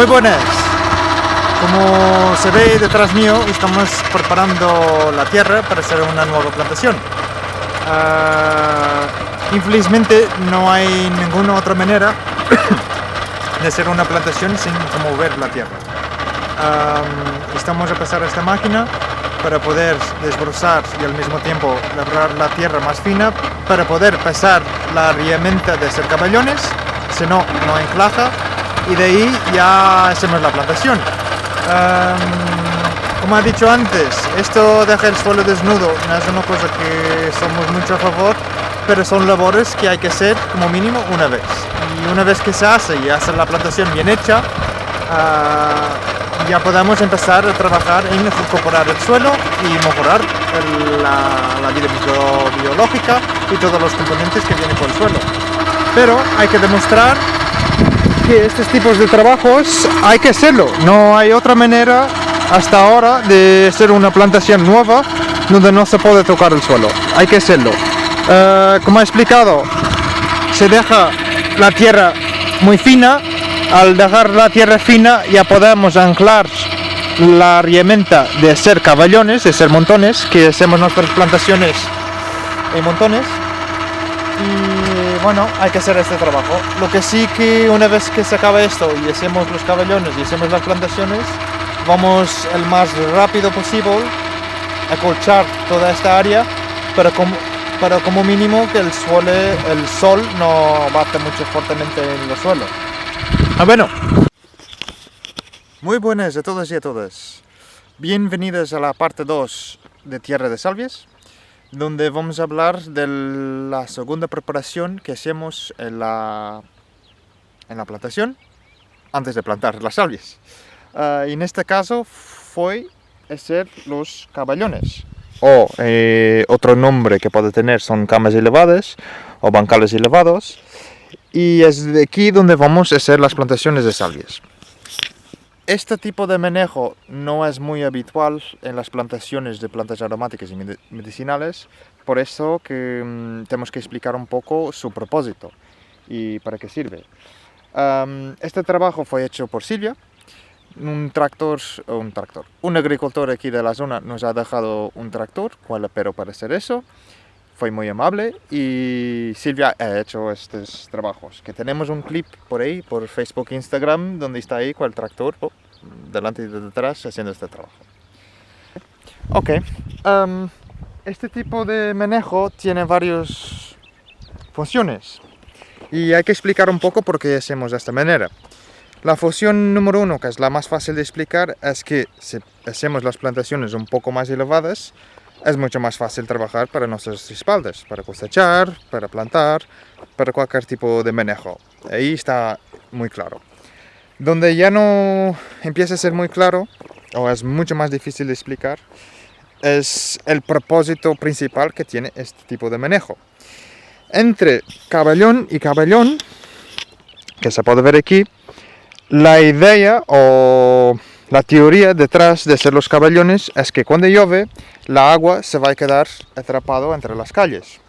Muy buenas. Como se ve detrás mío, estamos preparando la tierra para hacer una nueva plantación. Infelizmente no hay ninguna otra manera de hacer una plantación sin mover la tierra. Estamos a pasar esta máquina para poder desbrozar y al mismo tiempo labrar la tierra más fina para poder pasar la herramienta de hacer caballones, si no, no encaja, y de ahí ya hacemos la plantación. Como he dicho antes, esto deja el suelo desnudo, no es una cosa que somos mucho a favor, pero son labores que hay que hacer como mínimo una vez. Y una vez que se hace y hace la plantación bien hecha, ya podemos empezar a trabajar en recuperar el suelo y mejorar la vida microbiológica y todos los componentes que vienen por el suelo. Pero hay que demostrar que estos tipos de trabajos hay que hacerlo. No hay otra manera hasta ahora de hacer una plantación nueva donde no se puede tocar el suelo. Hay que hacerlo. Como he explicado, se deja la tierra muy fina. Al dejar la tierra fina ya podemos anclar la herramienta de hacer caballones, de hacer montones, que hacemos nuestras plantaciones en montones. Y bueno, hay que hacer este trabajo. Lo que sí, que una vez que se acaba esto y hacemos los caballones y hacemos las plantaciones, vamos el más rápido posible a acolchar toda esta área para como mínimo que el sol no bate mucho fuertemente en el suelo. Bueno, muy buenas a todos y a todas. Bienvenidos a la parte 2 de Tierra de Salvias, donde vamos a hablar de la segunda preparación que hacemos en la plantación antes de plantar las salvias. En este caso fue hacer los caballones, o otro nombre que puede tener son camas elevadas o bancales elevados, y es de aquí donde vamos a hacer las plantaciones de salvias. Este tipo de manejo no es muy habitual en las plantaciones de plantas aromáticas y medicinales, por eso que tenemos que explicar un poco su propósito y para qué sirve. Este trabajo fue hecho por Silvia, un agricultor aquí de la zona nos ha dejado un tractor, pero para hacer eso. Fue muy amable y Silvia ha hecho estos trabajos. Que tenemos un clip por ahí, por Facebook e Instagram, donde está ahí con el tractor delante y detrás haciendo este trabajo. Ok, este tipo de manejo tiene varias funciones y hay que explicar un poco por qué hacemos de esta manera. La función número 1, que es la más fácil de explicar, es que si hacemos las plantaciones un poco más elevadas, es mucho más fácil trabajar para nuestras espaldas, para cosechar, para plantar, para cualquier tipo de manejo. Ahí está muy claro. Donde ya no empieza a ser muy claro, o es mucho más difícil de explicar, es el propósito principal que tiene este tipo de manejo. Entre caballón y caballón, que se puede ver aquí, la idea o la teoría detrás de hacer los caballones es que cuando llueve, la agua se va a quedar atrapado entre las calles.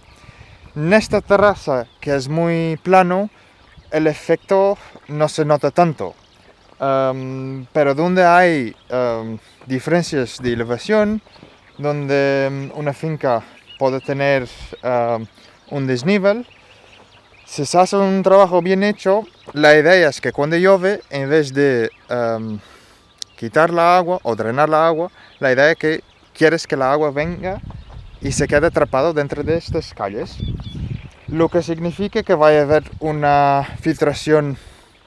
En esta terraza, que es muy plano, el efecto no se nota tanto. Pero donde hay diferencias de elevación, donde una finca puede tener un desnivel, si se hace un trabajo bien hecho, la idea es que cuando llueve, en vez de quitar la agua o drenar la agua, la idea es que quieres que la agua venga y se quede atrapado dentro de estas calles, lo que significa que va a haber una filtración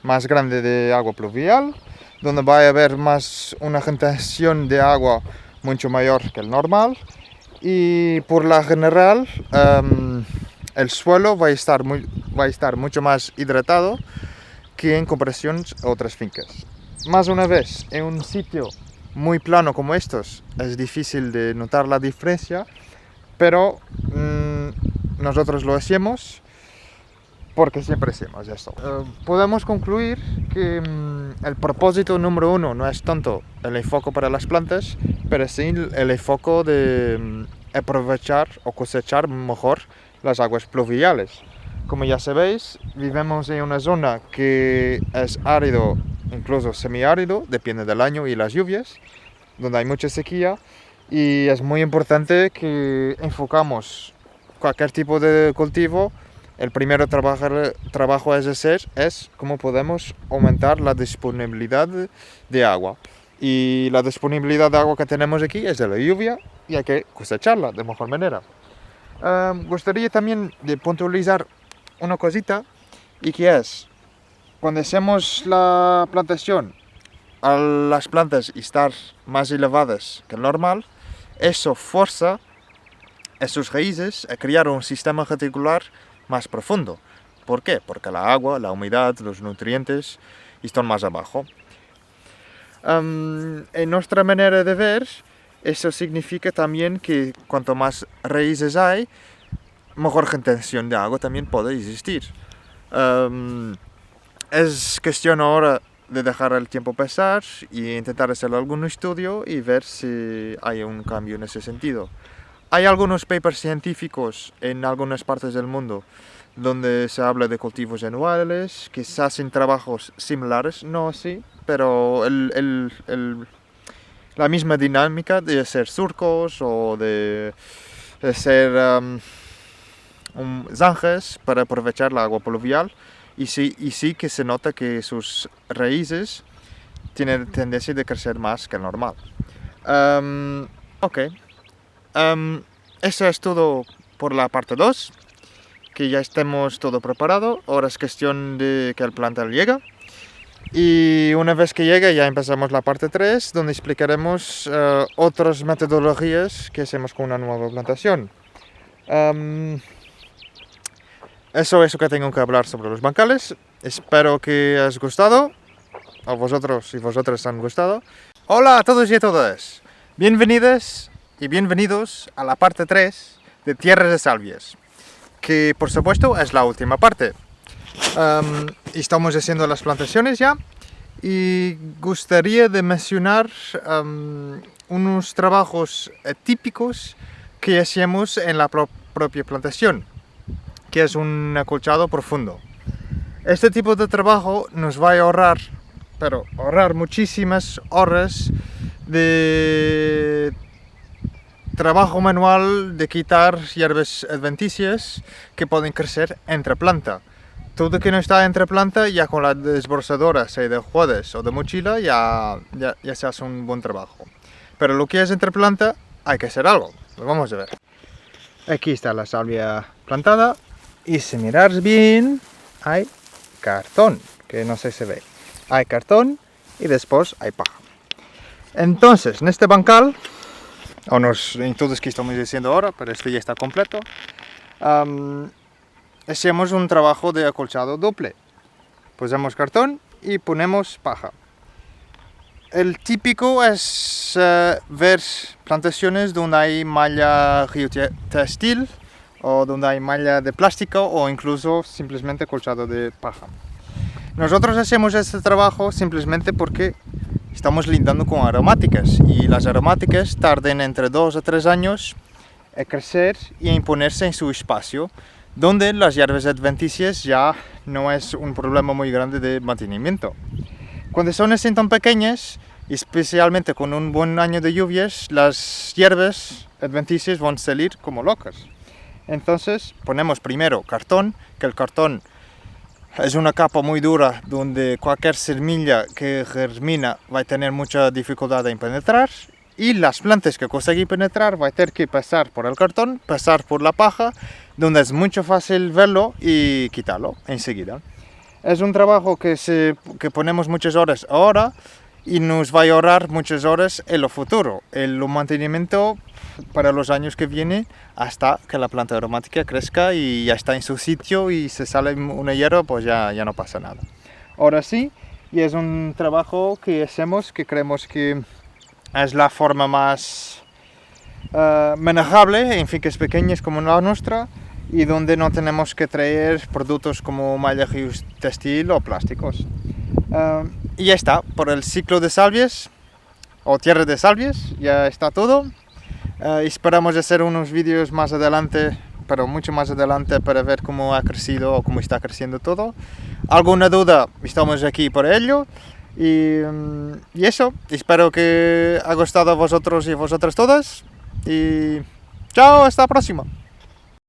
más grande de agua pluvial, donde va a haber una generación de agua mucho mayor que el normal, y por la general el suelo va a estar mucho más hidratado que en comparación a otras fincas. Más una vez, en un sitio muy plano como estos, es difícil de notar la diferencia, pero nosotros lo hacemos porque siempre hacemos esto. Podemos concluir que el propósito número 1 no es tanto el enfoque para las plantas, pero sí el enfoque de aprovechar o cosechar mejor las aguas pluviales. Como ya sabéis, vivimos en una zona que es árido incluso semiárido, depende del año y las lluvias, donde hay mucha sequía. Y es muy importante que enfocamos cualquier tipo de cultivo. El primer trabajo a hacer es cómo podemos aumentar la disponibilidad de agua. Y la disponibilidad de agua que tenemos aquí es de la lluvia y hay que cosecharla de mejor manera. Gustaría también de puntualizar una cosita, y que es, cuando hacemos la plantación a las plantas estar más elevadas que el normal, eso fuerza a sus raíces a crear un sistema reticular más profundo. ¿Por qué? Porque la agua, la humedad, los nutrientes están más abajo. En nuestra manera de ver, eso significa también que cuanto más raíces hay, mejor retención de agua también puede existir. Es cuestión ahora de dejar el tiempo pasar e intentar hacer algún estudio y ver si hay un cambio en ese sentido. Hay algunos papers científicos en algunas partes del mundo donde se habla de cultivos anuales, que se hacen trabajos similares, no así, pero la misma dinámica de hacer surcos o de hacer zanjas para aprovechar la agua pluvial. Y sí que se nota que sus raíces tienen tendencia de crecer más que el normal. Ok. Eso es todo por la parte 2, que ya estemos todo preparado. Ahora es cuestión de que el plantel llegue. Y una vez que llegue ya empezamos la parte 3, donde explicaremos otras metodologías que hacemos con una nueva plantación. Eso es lo que tengo que hablar sobre los bancales. Espero que os gustado, a vosotros y vosotras han gustado. Hola a todos y a todas. Bienvenidas y bienvenidos a la parte 3 de Tierras de Salvias, que por supuesto es la última parte. Estamos haciendo las plantaciones ya y gustaría de mencionar unos trabajos típicos que hacemos en la propia plantación, que es un acolchado profundo. Este tipo de trabajo nos va a ahorrar muchísimas horas de trabajo manual de quitar hierbas adventicias que pueden crecer entre planta. Todo que no está entre planta, ya con la desbrozadora, sea de jueves o de mochila, ya se hace un buen trabajo. Pero lo que es entre planta, hay que hacer algo. Lo vamos a ver. Aquí está la salvia plantada. Y si miráis bien, hay cartón, que no sé si se ve. Hay cartón y después hay paja. Entonces, en este bancal, en todos que estamos diciendo ahora, pero este ya está completo, hacemos un trabajo de acolchado doble. Posamos cartón y ponemos paja. El típico es ver plantaciones donde hay malla geotextil, o donde hay malla de plástico, o incluso simplemente acolchado de paja. Nosotros hacemos este trabajo simplemente porque estamos lindando con aromáticas, y las aromáticas tardan entre 2 a 3 años a crecer y a imponerse en su espacio, donde las hierbas adventicias ya no es un problema muy grande de mantenimiento. Cuando son así tan pequeñas, especialmente con un buen año de lluvias, las hierbas adventicias van a salir como locas. Entonces ponemos primero cartón, que el cartón es una capa muy dura donde cualquier semilla que germina va a tener mucha dificultad en penetrar, y las plantas que consiguen penetrar van a tener que pasar por el cartón, pasar por la paja, donde es mucho fácil verlo y quitarlo enseguida. Es un trabajo que ponemos muchas horas ahora y nos va a ahorrar muchas horas en lo futuro, el mantenimiento para los años que vienen, hasta que la planta aromática crezca y ya está en su sitio, y se sale una hierba, pues ya no pasa nada. Ahora sí, y es un trabajo que hacemos, que creemos que es la forma más manejable en fincas pequeñas como la nuestra, y donde no tenemos que traer productos como malla geotextil o plásticos. Y ya está, por el ciclo de salvias o tierra de salvias ya está todo. Esperamos hacer unos vídeos más adelante, pero mucho más adelante, para ver cómo ha crecido o cómo está creciendo todo. ¿Alguna duda? Estamos aquí por ello. Y eso, espero que ha gustado a vosotros y a vosotras todas. Y chao, hasta la próxima.